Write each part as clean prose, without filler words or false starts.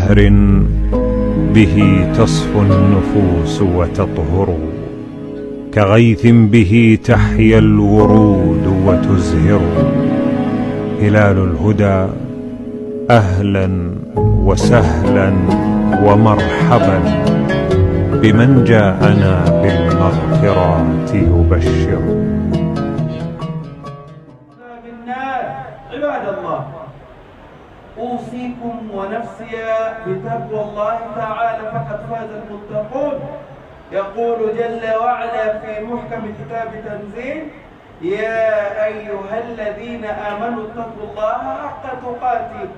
ببحر به تصفو النفوس وتطهر، كغيث به تحيا الورود وتزهر. هلال الهدى أهلا وسهلا ومرحبا بمن جاءنا بالمغفرات يبشر. عباد الله، أوصيكم ونفسي بتقوى الله تعالى فقد فاز المتقون. يقول جل وعلا في محكم كتاب تنزيل: يا أيها الذين آمنوا اتقوا الله حق تقاته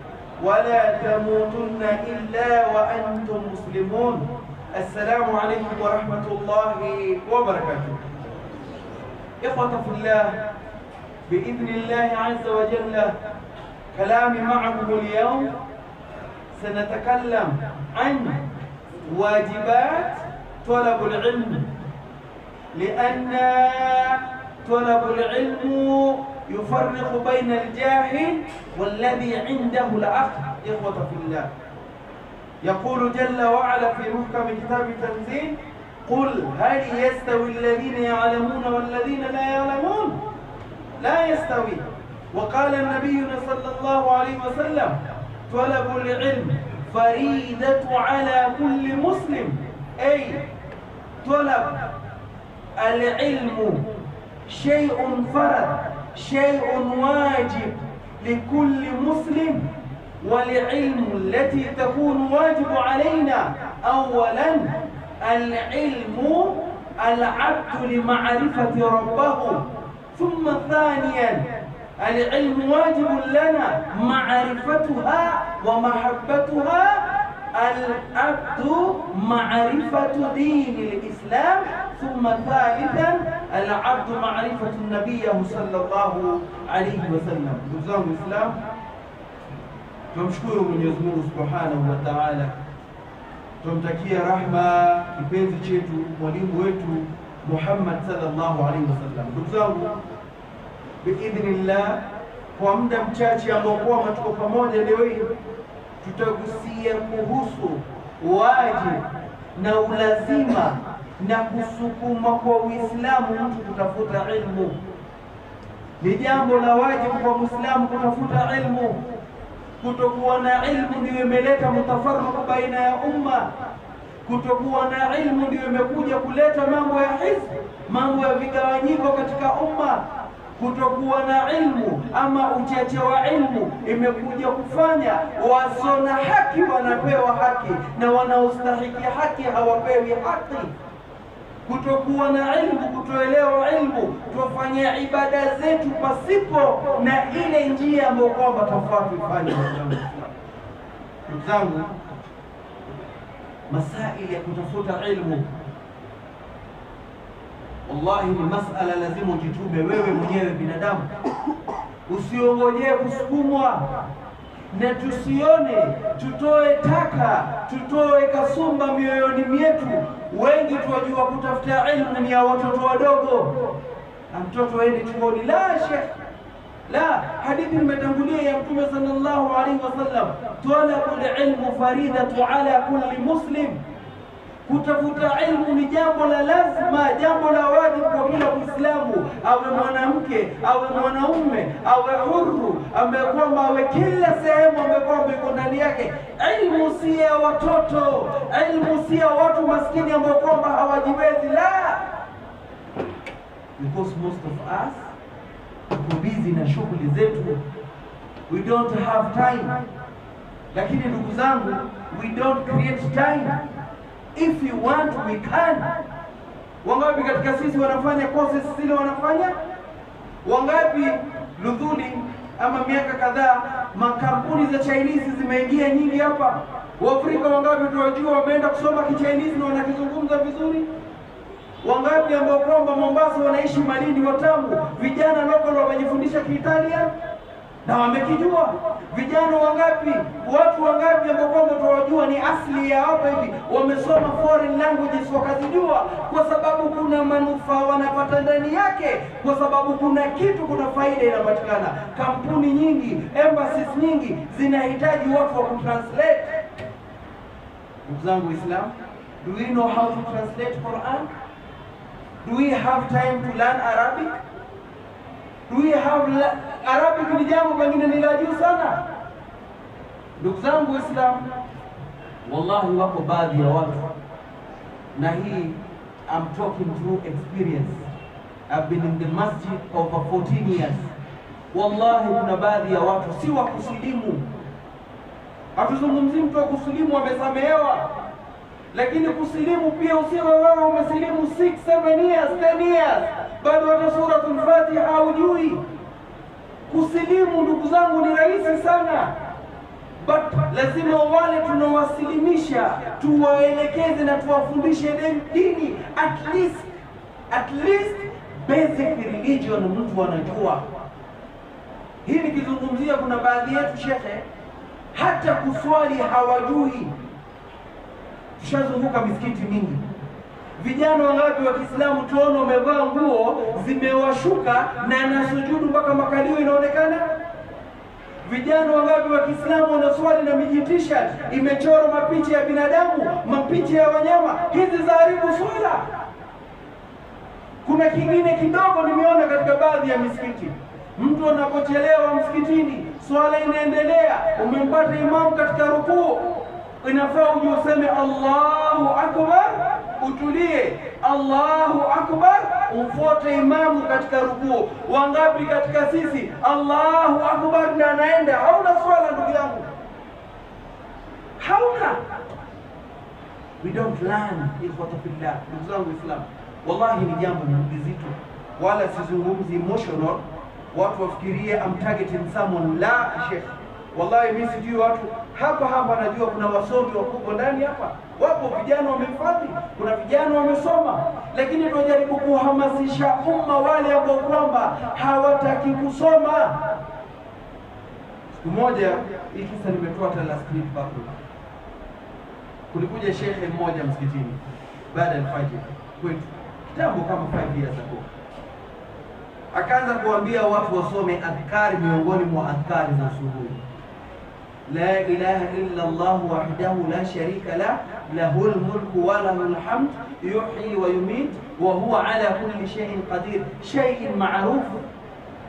ولا تموتن إلا وأنتم مسلمون. السلام عليكم ورحمة الله وبركاته. إخوة في الله، بإذن الله عز وجل كلامي معكم اليوم سنتكلم عن واجبات طلب العلم، لأن طلب العلم يفرق بين الجاهل والذي عنده العقل. إخوة في الله، يقول جل وعلا في محكم كتاب تنزيل: قل هل يستوي الذين يعلمون والذين لا يعلمون؟ لا يستوي. وقال النبي صلى الله عليه وسلم: طلب العلم فريضة على كل مسلم، أي طلب العلم شيء فرض، شيء واجب لكل مسلم. والعلم التي تكون واجب علينا أولا العلم العبد لمعرفة ربه، ثم ثانيا العلم واجب لنا معرفتها ومحبتها، العبد معرفة دين الإسلام، ثم ثالثا العبد معرفة نبيه صلى الله عليه وسلم. نdugu الإسلام، tumshukuru Mwenyezi Mungu Subhanahu wa Ta'ala, tumtakia rahma kipenzi chetu mwalimu wetu Muhammad sallallahu alaihi wasallam. Ndugu zangu, biidhnillah, kwa muda mchache ambao kwa tuko pamoja leo hii, tutagusia kuhusu wajibu na ulazima na kusukuma kwa Uislamu mtu kutafuta ilmu. Ni jambo la wajibu kwa Muislamu kutafuta ilmu. Kutokuwa na ilmu ndio imeleta mtafaruku baina ya umma. Kutokuwa na ilmu ndio imekuja kuleta mambo ya hizb, mambo ya vigawanyiko katika umma. Kutokuwa na ilmu ama uchache wa ilmu imekuja kufanya wasona haki wanapewa haki na wanaostahiki haki hawapewi haki. Kutokuwa na ilmu, kutoelewa ilmu, tufanya ibada zetu pasipo na ile njia ambayo kwamba tafaa tuifanye. Ndugu zangu, masaili ya kutafuta ilmu wallahi ni masala lazima ujitume wewe mwenyewe binadamu. Usiongojee kusukumwa, na tusione tutoe taka, tutoe kasumba mioyoni mietu. Wengi tuwajua kutafuta ilmu ni ya watoto wadogo. Mtoto aende chuoni, la shekh, la. Hadithi imetangulia ya Mtume sallallahu alaihi wasallam: talabul ilmu faridatu ala kulli muslim. Kutafuta ilmu ni jambo la lazima, jambo la wajibu kwa kila Muislamu, awe mwanamke, awe mwanaume, awe huru, ambaye kwamba awe kila sehemu ambaye kwamba iko ndani yake. Ilmu si ya watoto, ilmu si ya watu maskini ambao kwamba hawajiwezi, la. Because most of us are busy na shughuli zetu, we don't have time. Lakini ndugu zangu, we don't create time. If you want, we can. Wangapi katika sisi wanafanya courses zile wanafanya? Wangapi ludhuli ama miaka kadhaa makampuni za Chinese zimeingia nyingi hapa? Waafrika wangapi tunajua wameenda kusoma ki-Chinese na wanakizungumza vizuri? Wangapi ambao kwamba Mombasa wanaishi Malindi Watamu, vijana local wamejifundisha Kiitalian na wamekijua? Vijana wangapi, watu wangapi ambao kwamba tunawajua ni asili ya hapa hivi wamesoma foreign languages wakazijua, kwa sababu kuna manufaa wanapata ndani yake, kwa sababu kuna kitu, kuna faida inapatikana. Kampuni nyingi, embassies nyingi zinahitaji watu wa kutranslate. Ndugu zangu Islam, do we know how to translate Quran? Do we have time to learn Arabic? Do we have Arabic ni jambo pengine ni la juu sana. Ndugu zangu Islam, wallahi wako baadhi ya watu, na hii I'm talking through experience. I've been in the masjid over 14 years. Wallahi kuna baadhi ya watu si wa kusilimu. Hatuzungumzi mtu wa kusilimu amesamehewa, lakini kusilimu pia usiwe wewe umesilimu 6, 7 years, 10 years bado hata suratul Fatiha hujui. Kusilimu ndugu zangu ni rahisi sana, but lazima wale tunawasilimisha tuwaelekeze na tuwafundishe dini, at least basic religion mtu anajua. Hii nikizungumzia kuna baadhi yetu shekhe hata kuswali hawajui. Tushazunguka misikiti mingi, vijana wangapi wa Kiislamu tuona wamevaa nguo zimewashuka na anasujudu mpaka makalio inaonekana? Vijana wangapi wa Kiislamu wanaswali na mijitisha imechorwa mapicha ya binadamu, mapicha ya wanyama? Hizi zaharibu swala. Kuna kingine kidogo nimeona katika baadhi ya misikiti, mtu anapochelewa msikitini, swala inaendelea, umempata imamu katika rukuu, inafaa uje useme Allahu Akbar, utulie, Allahu Akbar, umfuate imamu katika rukuu. Wangapi katika sisi Allahu Akbar na anaenda? Hauna swala ndugu yangu, hauna. We don't learn ikhwata fillah. Ndugu zangu Islam, wallahi ni jambo zito, wala sizungumzi emotional watu wafikirie I'm targeting someone. La sheikh, wallahi mimi sijui watu hapa najua kuna wasomi wakubwa ndani hapa, wapo vijana wamefadhi, kuna vijana wamesoma, lakini tunajaribu kuhamasisha umma wale ambao kwamba hawataki kusoma. Siku moja hii kisa nimetoa tala street background. Kulikuja shekhe mmoja msikitini baada ya fajr kwetu kitambo kama 5 years ago, akaanza kuambia watu wasome adhkari miongoni mwa adhkari za asubuhi. La ilaha illa Allah wahdahu la sharika la, lahul mulku wa lahul hamd, yuhyi wa yumit wa huwa ala kulli shay'in qadir. Shay'in ma'ruf,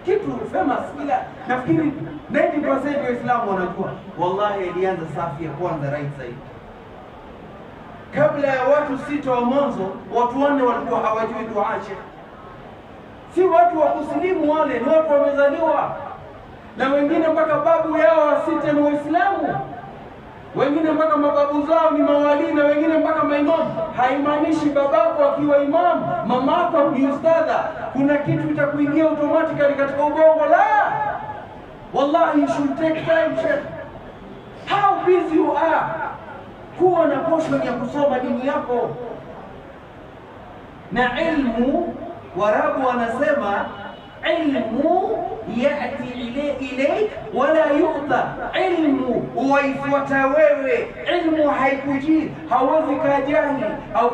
kitu famous, kila nafikiri 90% wa Islamu wanajua. Wallahi ilianza safi ya kwanza right side. Kabla ya watu 6 wa mwanzo, watu 4 walikuwa hawajui dua. Si watu wa kusilimu wale, ni watu wamezaliwa, na wengine mpaka babu yao wasite ni Waislamu, wengine mpaka mababu zao ni mawali, na wengine mpaka maimamu. Haimaanishi babako akiwa imam, mamako ni ustadha kuna kitu itakuingia automatically katika ubongo. La, wallahi you should take time check how busy you are, kuwa na portion ya kusoma dini yako. Na ilmu, Warabu wanasema ilmu yati ilayk wala yu'ta. Ilmu waifuata wewe, ilmu haikujii. Hawezi kajahili au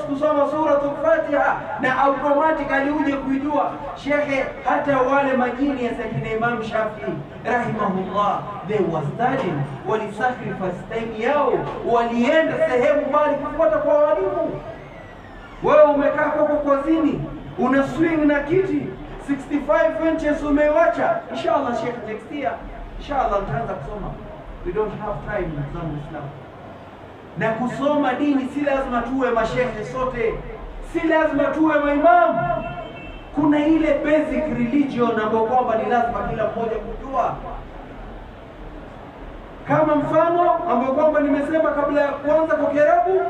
kusoma suratul Fatiha na automatically uje kujua. Shekhe, hata wale majini ya Sayyidina Imam Shafi'i rahimahullah, they were studying, walisacrifice time yao, walienda sehemu mbali kufuata kwa walimu. Wewe umekaa huko kozini, una swing na kiti 65 inches umeiacha. Inshallah Sheikh, next year inshallah utaanza kusoma. We don't have time za Islam. Na kusoma dini si lazima tuwe mashehe sote, si lazima tuwe maimamu. Kuna ile basic religion ambayo kwamba ni lazima kila mmoja kujua. Kama mfano ambao kwamba nimesema kabla ya kuanza kwa Kiarabu,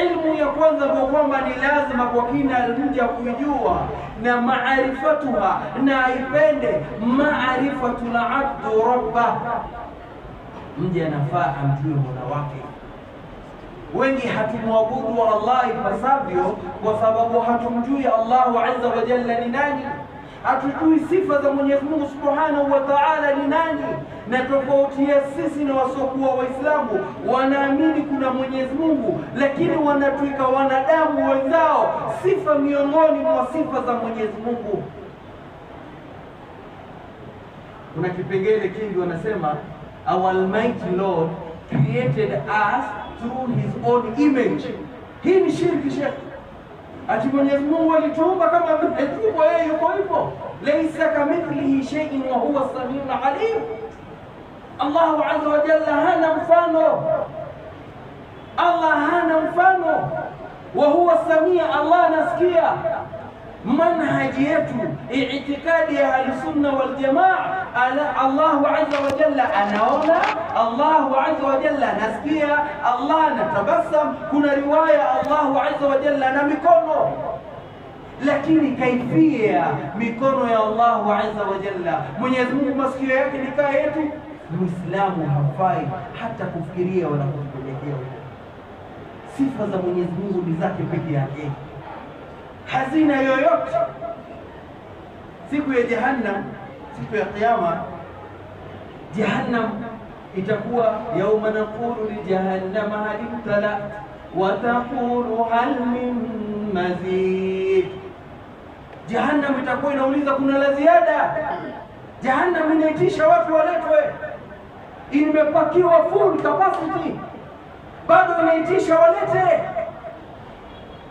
ilmu ya kwanza ambao kwamba ni lazima kwa kina mja kujua na maarifatuha, na ipende maarifatul abdu rabbah. Mja anafaa amjue Mola wake. Wengi hatumwabudu Allah ipasavyo kwa sababu hatumjui Allahu azza wa jalla ni nani, hatujui sifa za Mwenyezi Mungu Subhanahu wa Ta'ala ni nani. Na tofauti ya sisi na wasiokuwa Waislamu, wanaamini kuna Mwenyezi Mungu, lakini wanatuika wanadamu wenzao sifa miongoni mwa sifa za Mwenyezi Mungu. Kuna kipengele kingi wanasema, our mighty Lord created us through his own image. Hii ni shirki Sheikh. Ati Mwenyezi Mungu alituumba kama vile tupo yeye yuko hivyo. Laysa kamithlihi shay'un wa huwa as-sami'ul 'alim. Allah azza wa jalla hana mfano. Allah hana mfano. Wa huwa as-sami', Allah anasikia. Manhaji yetu, i'tikadi ya Ahlusunna wal Jamaa, Allahu azza wa jalla anaona, Allahu azza wa jalla anasikia, Allah anatabasam. Kuna riwaya Allahu azza wa jalla na mikono, lakini kaifia mikono ya Allahu azza wa jalla, Mwenyezi Mungu masikio yake ni kaa yetu. Muislamu hafai hata kufikiria wala kupelekea. Sifa za Mwenyezi Mungu ni zake peke yake, hazina yoyote. Siku ya Jahannam, siku ya Kiyama, Jahannam itakuwa yauma naqulu li jahannama hal imtalat wa taqulu hal min mazid. Jahannam itakuwa inauliza kuna la ziada. Jahannam inaitisha watu waletwe, imepakiwa full capacity, bado inaitisha walete.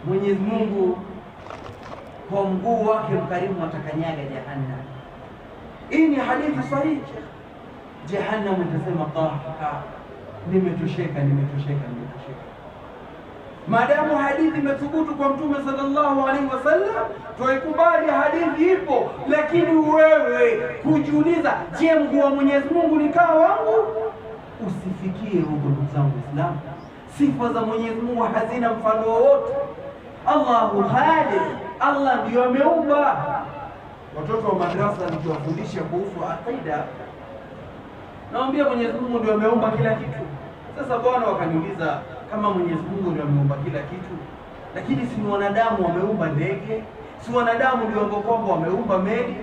Mwenyezi Mungu kwa mguu wake mkarimu atakanyaga Jahannam. Hii ni hadithi sahihi. Jahannam itasema qahqa, nimetosheka, nimetosheka, nimetosheka. Maadamu hadithi imethubutu kwa Mtume sallallahu alaihi wasallam, tuikubali hadithi ipo. Lakini wewe kujiuliza, je, mguu wa Mwenyezi Mungu ni kaa wangu? Usifikie huko ndugu zangu Waislamu. Sifa za Mwenyezi Mungu hazina mfano wowote. Allahu khaliq, Allah ndiyo ameumba. Watoto wa madrasa nikiwafundisha kuhusu aqida, naambia Mwenyezi Mungu ndiyo ameumba kila kitu. Sasa bwana wakaniuliza, kama Mwenyezi Mungu ndiyo ameumba kila kitu, lakini si wanadamu wameumba ndege? Si wanadamu ndio kwamba wameumba meli?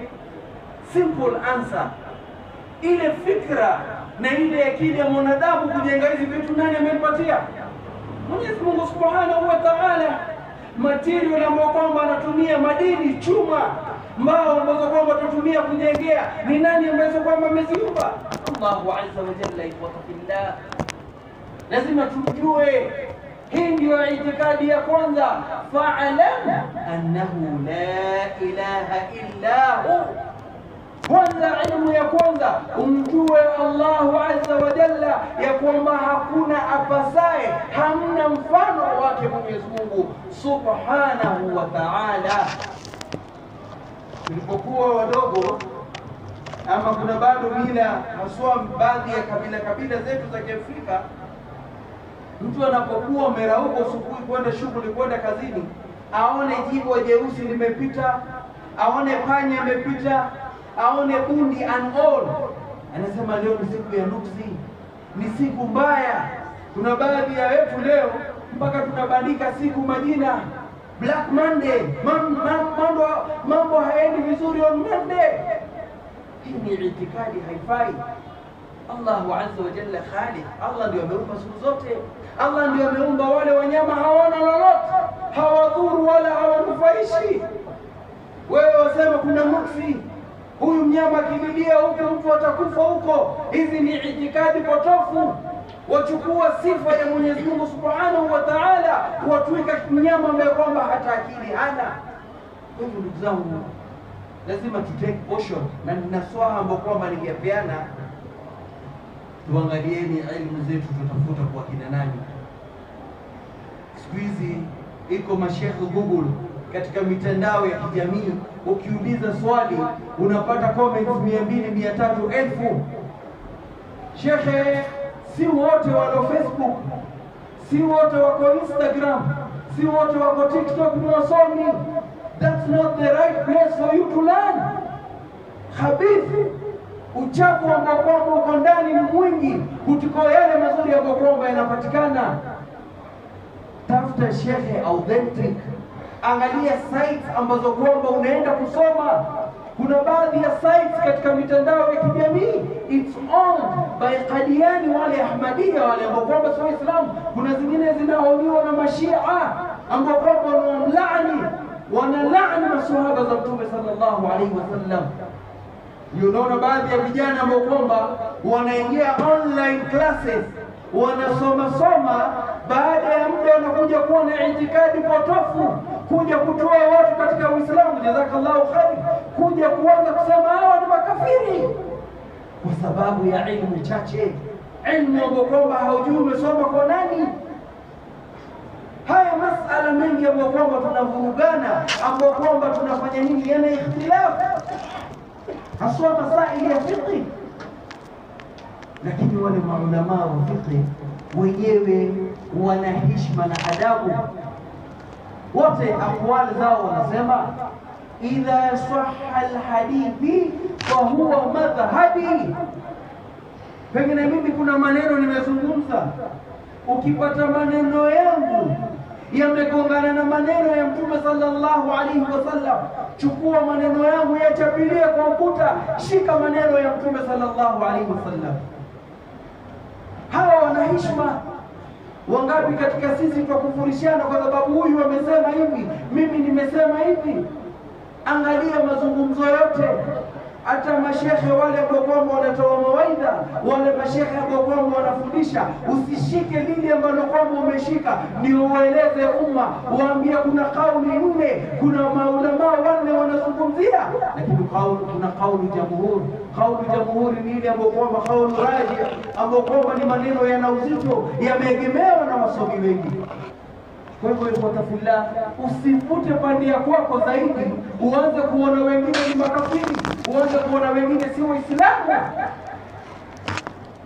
Simple answer. Ile fikra na ile akili ya mwanadamu kujenga hizi vitu, nani amempatia? Mwenyezi Mungu Subhanahu wa Ta'ala. Material ambayo kwamba anatumia madini, chuma, mbao ambazo kwamba tutumia kujengea, ni nani ambazo kwamba ameziumba? Allahu azza wa jalla. Ikhwatillah, lazima tumjue. Hii ndio itikadi ya kwanza. Fa'alam annahu la ilaha illa hu. Kwanza, ilmu ya kwanza umjue Allahu azza wa jalla ya kwamba hakuna apasaye, hamna mfano wake Mwenyezi Mungu Subhanahu wa Ta'ala. Tulipokuwa wadogo, ama kuna bado mila haswa baadhi ya kabila zetu za Kiafrika, mtu anapokuwa amerauka asubuhi kwenda shughuli, kwenda kazini, aone jibwa jeusi limepita, aone panya amepita, aone bundi and all, anasema leo ni siku ya nuksi, ni siku mbaya. Kuna baadhi ya wetu leo mpaka tunabandika siku majina, Black Monday, mambo haendi vizuri on Monday. Hii ni itikadi haifai. Allahu azza wa jalla khaliq, Allah ndiye ameumba siku zote. Allah ndiye ameumba wale wanyama hawana lolote, hawadhuru wala hawanufaishi. Wewe wasema kuna nuksi, huyu mnyama akililia huko mtu atakufa huko. Hizi ni itikadi potofu. Wachukua sifa ya Mwenyezi Mungu Subhanahu wa Ta'ala watuweka mnyama ambaye kwamba hata akili hana. Kwa hivyo ndugu zangu, lazima tutake caution, na ninaswaha ambayo kwamba ningepeana, tuangalieni elimu zetu tutafuta kwa kina nani. Siku hizi iko mashekhe Google katika mitandao ya kijamii, ukiuliza swali unapata comments 200, 300,000. Shekhe, si wote wako Facebook, si wote wako Instagram, si wote wako TikTok ni wasomi. That's not the right place for you to learn. Habithi, uchafu ambao kwamba uko ndani ni mwingi kuliko yale mazuri ambayo kwamba yanapatikana. Tafuta shekhe authentic, angalia sites ambazo kwamba unaenda kusoma. Kuna baadhi ya sites katika mitandao ya kijamii it's owned by Qadiani, wale Ahmadiyya, wale ambao kwamba sio Waislamu. Kuna zingine zinaoniwa na Mashia ambao kwamba wanalaani maswahaba za Mtume sallallahu alaihi wasallam. Unaona baadhi ya vijana ambao kwamba wanaingia online classes, wanasoma, baada ya muda wanakuja kuwa na itikadi potofu, kuja kutoa watu katika Uislamu, jazakallahu khair, kuja kuanza kusema hawa ni makafiri kwa sababu ya ilmu chache, ilmu ambayo kwamba haujui umesoma kwa nani. Haya masala mengi ambayo kwamba tunavurugana, ambayo kwamba tunafanya nini, yana ikhtilafu, haswa masaili ya fiqh. Lakini wale maulama wa fiqh wenyewe wana heshima na adabu. Wote akwali zao wanasema idha sahha alhadithi fa huwa madhhabi. Pengine mimi kuna maneno nimezungumza, ukipata maneno yangu yamegongana na maneno ya Mtume sallallahu alaihi wasallam, chukua maneno yangu yachapilie kwa ukuta, shika maneno ya Mtume sallallahu alaihi wasallam. Hawa wana heshima. Wangapi katika sisi tukufurishana kwa sababu huyu amesema hivi, mimi nimesema hivi? Angalia mazungumzo yote, hata mashehe wale ambao kwamba wanatoa mawaidha, wale mashehe ambao kwamba wanafundisha, usishike lile ambalo kwamba umeshika, ndio ueleze umma, waambie kuna kauli nne, kuna maulama wanne wanazungumzia, lakini kuna kauli jamhuri. Kauli jamhuri ni ile ambayo kwamba kauli raji, ambayo kwamba ni maneno yana uzito, yameegemewa na wasomi wengi. Kwa hivyo ikhwatafillah, usifute pande kwako zaidi, uanze kuona wengine ni makafiri, uanze kuona wengine si Waislamu.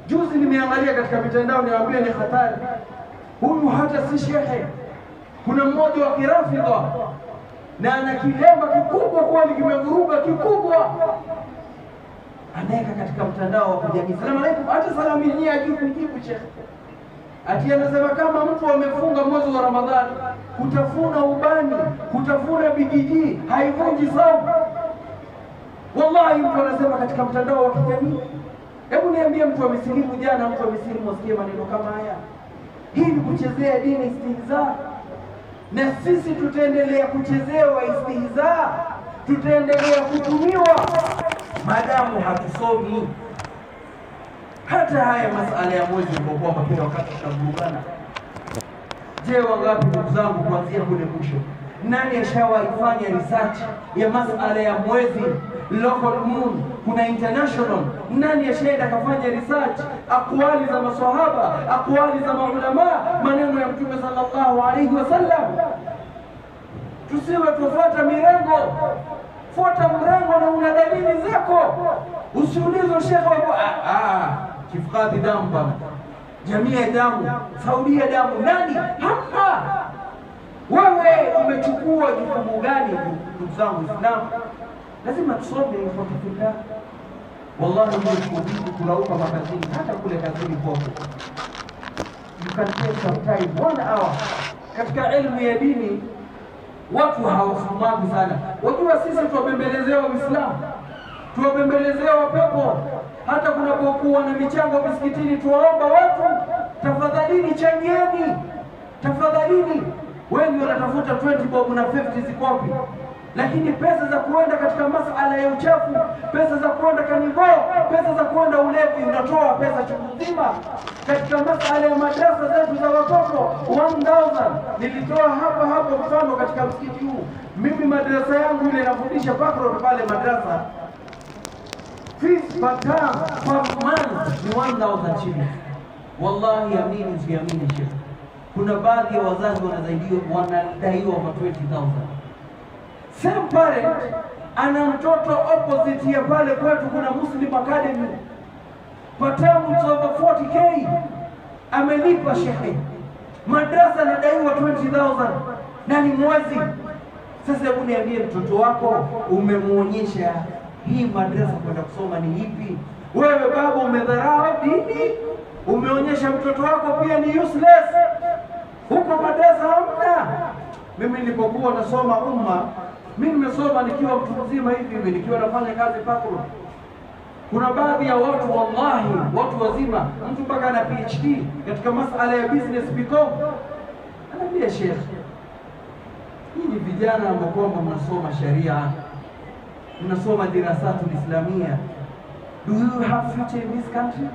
Juzi nimeangalia katika mitandao, niwaambia ni hatari. Huyu hata si shehe. Kuna mmoja wa kirafidha na ana kilemba kikubwa kweli, kimevuruga kikubwa, anaweka katika mtandao wa kijamii, salamu alaykum, hata salamu yenyewe hajui kujibu shehe. Ati anasema kama mtu amefunga mwezi wa Ramadhani, kutafuna ubani, kutafuna bigiji haivunji saumu. Wallahi mtu anasema katika mtandao wa kijamii. Hebu niambie, mtu amesilimu jana, mtu amesilimu asikie maneno kama haya? Hii ni kuchezea dini, istihza. Na sisi tutaendelea kuchezewa istihza, tutaendelea kutumiwa maadamu hatusomi. Hata haya masala ya mwezi ambao kwamba kila wakati tunavurugana. Je, wangapi ndugu zangu, kuanzia kule mwisho, nani ashawaifanya research ya masala ya mwezi, local moon, kuna international? Nani ashaenda kafanya research akwali za maswahaba, akwali za maulama, maneno ya Mtume sallallahu alaihi wasallam? Tusiwe tufuata mirengo. Fuata mrengo na una dalili zako. Usiulize shekhe wako kifadhi damu baba, jamii ya damu, Saudia damu, nani? Hapa wewe umechukua jukumu gani? Ndugu zangu Islam, lazima tusome kwa kifika. Wallahi mimi kulauka makazini, hata kule kazini kwako, you can take some time, 1 hour katika elimu ya dini. Watu hawafahamu sana. Wajua sisi tuwabembelezewa Uislamu, tuwabembelezewa pepo. Hata kunapokuwa na michango misikitini, tuwaomba watu, tafadhalini changieni, tafadhalini. Wengi wanatafuta 20 bob na 50 zikopi, lakini pesa za kuenda katika masala ya uchafu, pesa za kuenda kanivo, pesa za kuenda ulevi, unatoa pesa chungu nzima. Katika masala ya madrasa zetu za watoto 1000 nilitoa hapa mfano katika msikiti huu. Mimi madrasa yangu ile nafundisha Pakro pale madrasa, fees per term per month ni 1000 shillings. Wallahi amini usiamini sheikh, kuna baadhi ya wazazi wanadaiwa 20,000. Same parent ana mtoto opposite ya pale kwetu, kuna Muslim Academy, per term it's over 40k, amelipa shehe, madrasa anadaiwa 20,000 na ni mwezi. Sasa hebu niambie, mtoto wako umemuonyesha hii madrasa kwenda kusoma ni ipi? Wewe baba umedharau dini, umeonyesha mtoto wako pia ni useless. Huko madrasa hamna. Mimi nilipokuwa nasoma mimi nimesoma nikiwa mtu mzima hivi, nikiwa nafanya kazi Pakro. Kuna baadhi ya watu, wallahi watu wazima, mtu mpaka ana PhD katika masala ya business become, anambia sheikh, hii vijana ambao kwamba mnasoma sharia, mnasoma dirasatul islamia, do you have future in this country?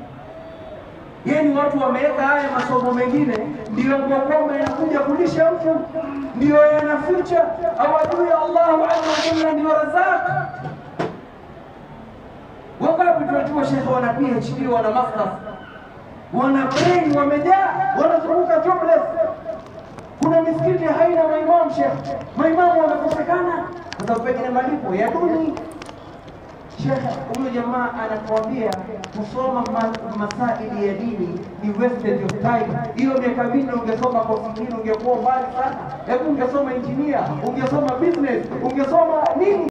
Yani watu wameweka haya masomo mengine ndio kwamba yanakuja kulisha mtu, ndio yanaficha hawajui Allahu azza wa jalla ndio Razzaq. Wangapi tunajua shekhe wana PhD, wana masters, wana brain, wamejaa, wanazunguka jobless. Kuna misikiti haina maimamu shekhe, maimamu wanakosekana kwa sababu pengine malipo ya duni. Shekhe huyo jamaa anatuambia kusoma masaili ya dini ni wastage of time. Hiyo miaka minne ungesoma kwa fikiri ungekuwa mbali sana. Hebu ungesoma engineer, ungesoma business, ungesoma nini?